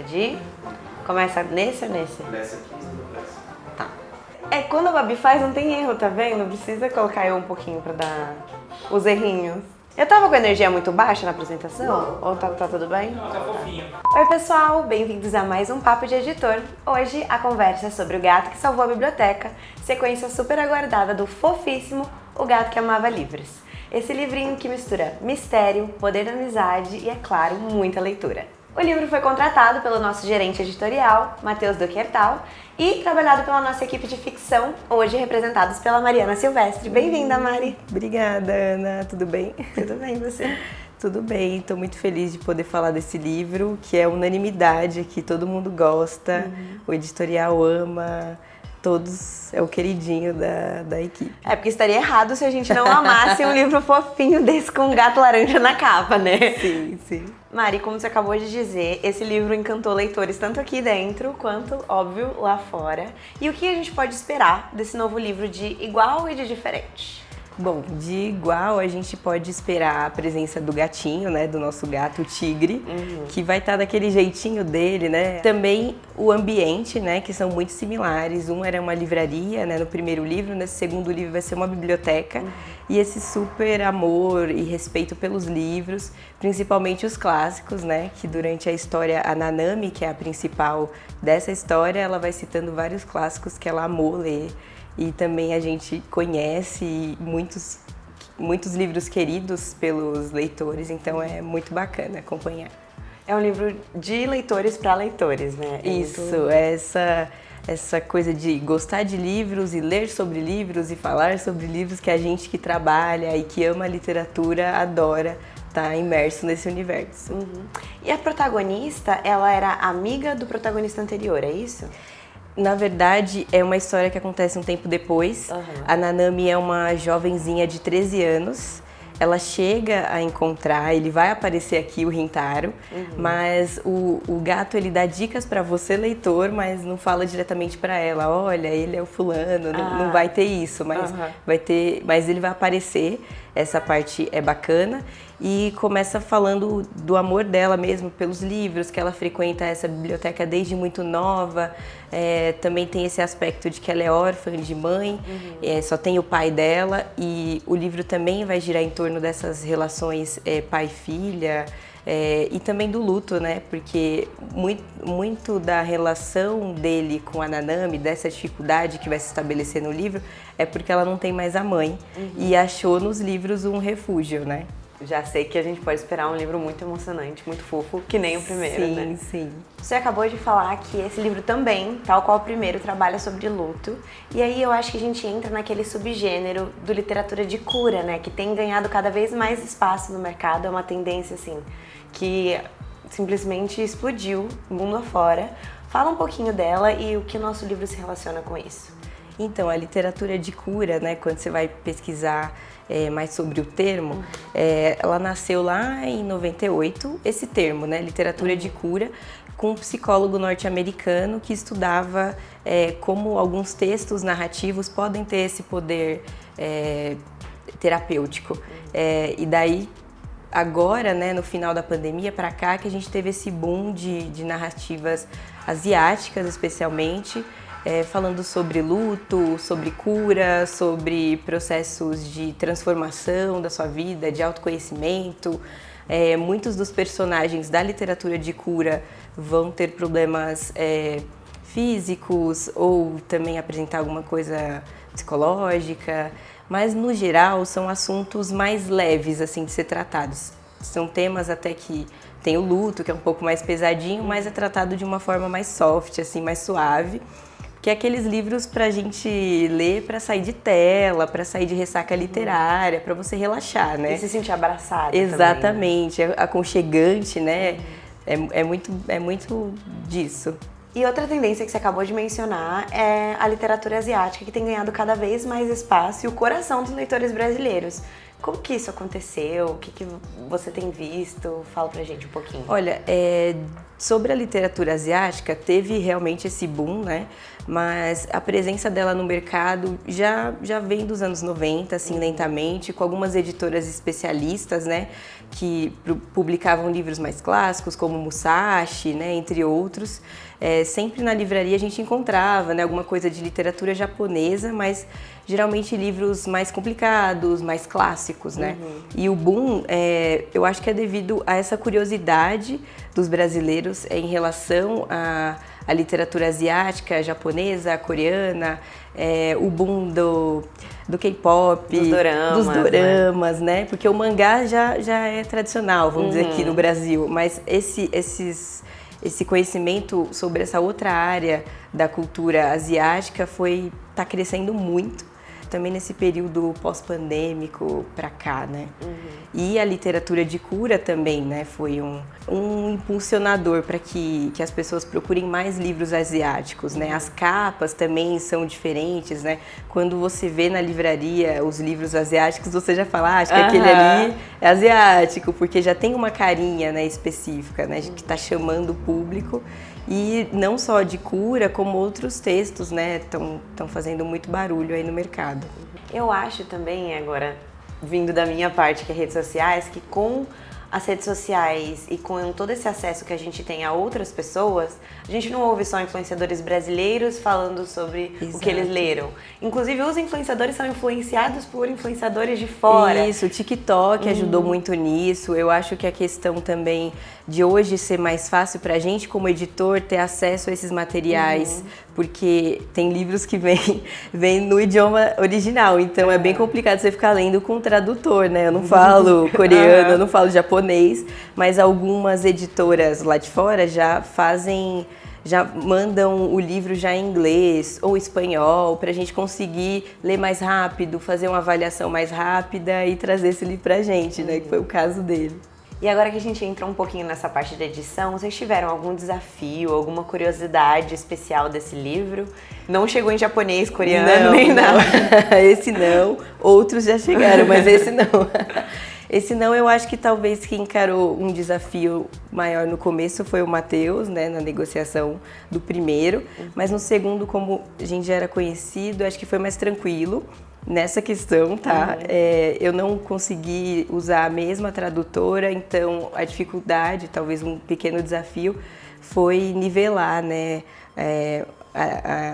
de... Começa nesse ou nesse? Nessa aqui, nessa. Tá. É, quando a Babi faz, não tem erro, tá vendo? Não precisa colocar eu um pouquinho pra dar os errinhos. Eu tava com energia muito baixa na apresentação? Ou tá tudo bem? Não, tá fofinho. Oi pessoal, bem-vindos a mais um Papo de Editor. Hoje a conversa é sobre o gato que salvou a biblioteca, sequência super aguardada do fofíssimo O Gato que Amava Livros. Esse livrinho que mistura mistério, poder da amizade e, é claro, muita leitura. O livro foi contratado pelo nosso gerente editorial, Matheus Duquertal, e trabalhado pela nossa equipe de ficção, hoje representados pela Mariana Silvestre. Bem-vinda, Mari! Obrigada, Ana. Tudo bem? Tudo bem, você? Tudo bem, estou muito feliz de poder falar desse livro, que é unanimidade aqui, todo mundo gosta, o editorial ama, todos, é o queridinho da equipe. É, porque estaria errado se a gente não amasse um livro fofinho desse com um gato laranja na capa, né? Sim, sim. Mari, como você acabou de dizer, esse livro encantou leitores tanto aqui dentro quanto, óbvio, lá fora. E o que a gente pode esperar desse novo livro de igual e de diferente? Bom, de igual a gente pode esperar a presença do gatinho, né, do nosso gato, o Tigre, que vai estar daquele jeitinho dele, né? Também o ambiente, né, que são muito similares. Um era uma livraria, né, no primeiro livro, nesse segundo livro vai ser uma biblioteca. E esse super amor e respeito pelos livros, principalmente os clássicos, né, que durante a história, a Nanami, que é a principal dessa história, ela vai citando vários clássicos que ela amou ler. E também a gente conhece muitos livros queridos pelos leitores, então é muito bacana acompanhar. É um livro de leitores para leitores, né? Isso, essa coisa de gostar de livros e ler sobre livros e falar sobre livros que a gente que trabalha e que ama a literatura adora estar imerso nesse universo. E a protagonista, ela era amiga do protagonista anterior, é isso? Na verdade, é uma história que acontece um tempo depois. A Nanami é uma jovenzinha de 13 anos. Ela chega a encontrar, ele vai aparecer aqui, o Rintaro, mas o gato ele dá dicas para você, leitor, mas não fala diretamente para ela. Olha, ele é o fulano, não vai ter isso, mas mas ele vai aparecer. Essa parte é bacana e começa falando do amor dela mesmo pelos livros, que ela frequenta essa biblioteca desde muito nova. Também tem esse aspecto de que ela é órfã de mãe, só tem o pai dela, e o livro também vai girar em torno dessas relações pai-filha e também do luto, né? Porque muito da relação dele com a Nanami, dessa dificuldade que vai se estabelecer no livro, é porque ela não tem mais a mãe e achou nos livros um refúgio, né? Já sei que a gente pode esperar um livro muito emocionante, muito fofo, que nem o primeiro, né? Sim, sim. Você acabou de falar que esse livro também, tal qual o primeiro, trabalha sobre luto. E aí eu acho que a gente entra naquele subgênero do literatura de cura, né? Que tem ganhado cada vez mais espaço no mercado. É uma tendência, assim, que simplesmente explodiu mundo afora. Fala um pouquinho dela e o que o nosso livro se relaciona com isso. Então, a literatura de cura, né? Quando você vai pesquisar mais sobre o termo, ela nasceu lá em 98, esse termo, né, literatura de cura, com um psicólogo norte-americano que estudava como alguns textos narrativos podem ter esse poder terapêutico. E daí, agora, né, no final da pandemia para cá, que a gente teve esse boom de narrativas asiáticas, especialmente, falando sobre luto, sobre cura, sobre processos de transformação da sua vida, de autoconhecimento. Muitos dos personagens da literatura de cura vão ter problemas físicos ou também apresentar alguma coisa psicológica, mas no geral são assuntos mais leves assim de ser tratados. São temas até que tem o luto, que é um pouco mais pesadinho, mas é tratado de uma forma mais soft, assim, mais suave. Que é aqueles livros pra gente ler pra sair de tela, pra sair de ressaca literária, pra você relaxar, né? E se sentir abraçado. Exatamente, também, né? É aconchegante, né? É muito disso. E outra tendência que você acabou de mencionar é a literatura asiática, que tem ganhado cada vez mais espaço e o coração dos leitores brasileiros. Como que isso aconteceu? O que você tem visto? Fala pra gente um pouquinho. Olha, sobre a literatura asiática, teve realmente esse boom, né? Mas a presença dela no mercado já vem dos anos 90, assim, lentamente, com algumas editoras especialistas, né? Que publicavam livros mais clássicos, como Musashi, né? Entre outros. Sempre na livraria a gente encontrava, né? Alguma coisa de literatura japonesa, mas geralmente livros mais complicados, mais clássicos, né? E o boom, eu acho que é devido a essa curiosidade dos brasileiros em relação à literatura asiática, japonesa, coreana, o boom do K-pop, dos doramas, né? Porque o mangá já é tradicional, vamos dizer, aqui no Brasil, mas esse conhecimento sobre essa outra área da cultura asiática tá crescendo muito, também nesse período pós-pandêmico para cá, né? E a literatura de cura também, né? Foi um impulsionador para que as pessoas procurem mais livros asiáticos, né? As capas também são diferentes, né? Quando você vê na livraria os livros asiáticos, você já fala, acho que aquele ali é asiático, porque já tem uma carinha, né, específica, né? Que está chamando o público. E não só de cura, como outros textos, né, estão fazendo muito barulho aí no mercado. Eu acho também, agora, vindo da minha parte, que é redes sociais, que com as redes sociais e com todo esse acesso que a gente tem a outras pessoas, a gente não ouve só influenciadores brasileiros falando sobre o que eles leram. Inclusive, os influenciadores são influenciados por influenciadores de fora. Isso, o TikTok ajudou muito nisso. Eu acho que a questão também de hoje ser mais fácil pra gente, como editor, ter acesso a esses materiais, porque tem livros que vêm no idioma original, então é bem complicado você ficar lendo com tradutor, né? Eu não falo coreano, eu não falo japonês, mas algumas editoras lá de fora já mandam o livro já em inglês ou espanhol pra gente conseguir ler mais rápido, fazer uma avaliação mais rápida e trazer esse livro pra gente, né? Que foi o caso dele. E agora que a gente entra um pouquinho nessa parte da edição, vocês tiveram algum desafio, alguma curiosidade especial desse livro? Não chegou em japonês, coreano, nem nada? Esse não. Outros já chegaram, mas esse não. Esse não, eu acho que talvez quem encarou um desafio maior no começo foi o Matheus, né, na negociação do primeiro, mas no segundo, como a gente já era conhecido, acho que foi mais tranquilo nessa questão, tá? Eu não consegui usar a mesma tradutora, então a dificuldade, talvez um pequeno desafio, foi nivelar, né,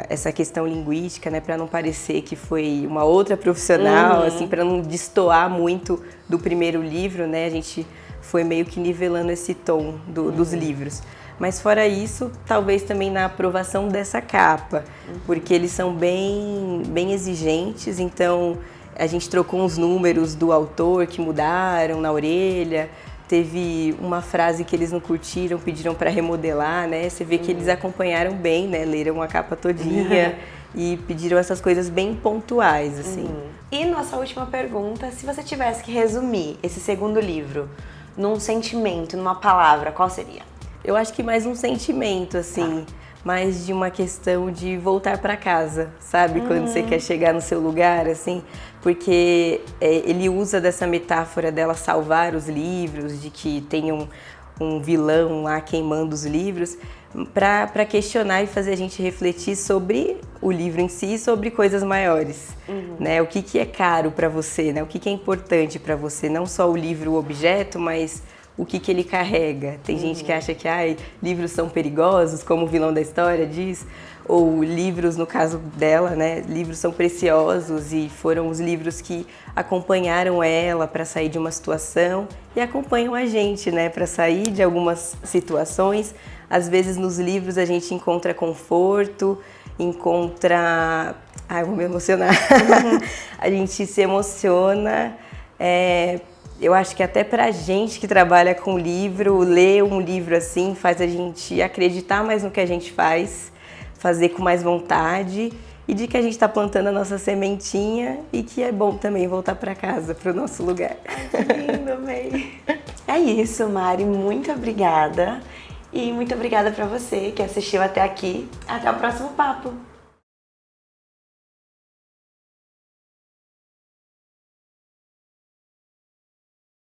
essa questão linguística, né, para não parecer que foi uma outra profissional, assim, para não destoar muito do primeiro livro, né, a gente foi meio que nivelando esse tom dos livros. Mas fora isso, talvez também na aprovação dessa capa, porque eles são bem exigentes, então a gente trocou uns números do autor que mudaram na orelha. Teve uma frase que eles não curtiram, pediram para remodelar, né? Você vê que eles acompanharam bem, né? Leram a capa todinha e pediram essas coisas bem pontuais, assim. E nossa última pergunta, se você tivesse que resumir esse segundo livro num sentimento, numa palavra, qual seria? Eu acho que mais um sentimento, assim, mais de uma questão de voltar para casa, sabe? Quando você quer chegar no seu lugar, assim, porque ele usa dessa metáfora dela salvar os livros, de que tem um vilão lá queimando os livros, para questionar e fazer a gente refletir sobre o livro em si e sobre coisas maiores, né? O que é caro para você, né? O que é importante para você, não só o livro, o objeto, mas o que ele carrega. Tem gente que acha que livros são perigosos, como o vilão da história diz, ou livros, no caso dela, né, livros são preciosos e foram os livros que acompanharam ela para sair de uma situação e acompanham a gente, né, para sair de algumas situações. Às vezes nos livros a gente encontra conforto, eu vou me emocionar. A gente se emociona. Eu acho que até pra gente que trabalha com livro, ler um livro assim faz a gente acreditar mais no que a gente faz, fazer com mais vontade e de que a gente está plantando a nossa sementinha e que é bom também voltar para casa, para o nosso lugar. Ai, que lindo, amei. É isso, Mari, muito obrigada. E muito obrigada para você que assistiu até aqui. Até o próximo papo.